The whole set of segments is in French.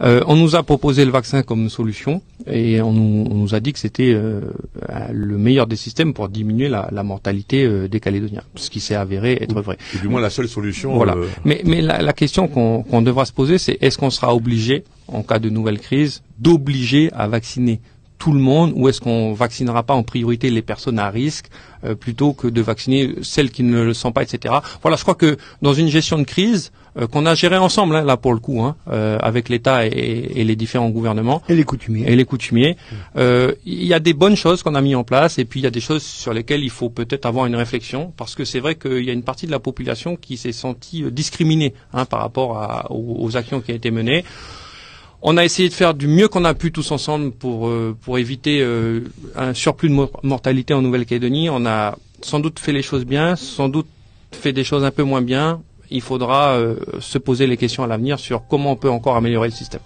On nous a proposé le vaccin comme solution et on nous a dit que c'était le meilleur des systèmes pour diminuer la mortalité des Calédoniens, ce qui s'est avéré être vrai. Et du moins la seule solution. Voilà. Mais la question qu'on devra se poser, c'est est-ce qu'on sera obligé, en cas de nouvelle crise, d'obliger à vacciner tout le monde, ou est-ce qu'on vaccinera pas en priorité les personnes à risque plutôt que de vacciner celles qui ne le sont pas, etc. Voilà, je crois que dans une gestion de crise qu'on a gérée ensemble, là pour le coup, avec l'État et les différents gouvernements et les coutumiers, il y a des bonnes choses qu'on a mis en place, et puis il y a des choses sur lesquelles il faut peut-être avoir une réflexion, parce que c'est vrai qu'il y a une partie de la population qui s'est sentie discriminée par rapport aux actions qui ont été menées. On a essayé de faire du mieux qu'on a pu tous ensemble pour éviter un surplus de mortalité en Nouvelle-Calédonie. On a sans doute fait les choses bien, sans doute fait des choses un peu moins bien. Il faudra se poser les questions à l'avenir sur comment on peut encore améliorer le système.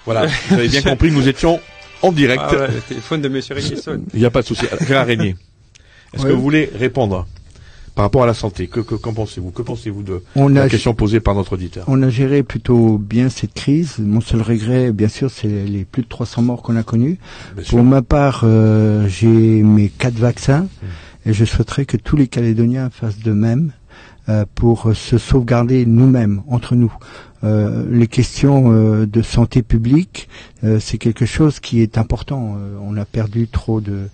Voilà, vous avez bien compris, nous étions en direct. Ah ouais, le téléphone de Monsieur Régnier sonne. Il n'y a pas de souci. Gérard Régnier, est-ce que vous voulez répondre par rapport à la santé? Qu'en pensez-vous? Que pensez-vous de la question posée par notre auditeur? On a géré plutôt bien cette crise. Mon seul regret, bien sûr, c'est les plus de 300 morts qu'on a connus. Pour ma part, j'ai mes 4 vaccins et je souhaiterais que tous les Calédoniens fassent de même pour se sauvegarder nous-mêmes, entre nous. Les questions de santé publique, c'est quelque chose qui est important. On a perdu trop de...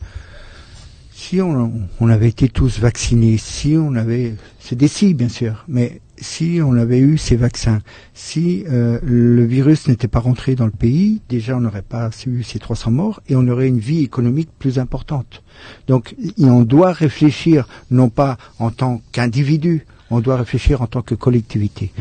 Si on avait été tous vaccinés, si on avait, c'est des si bien sûr, mais si on avait eu ces vaccins, si le virus n'était pas rentré dans le pays, déjà on n'aurait pas eu ces 300 morts et on aurait une vie économique plus importante. Donc on doit réfléchir non pas en tant qu'individu, on doit réfléchir en tant que collectivité.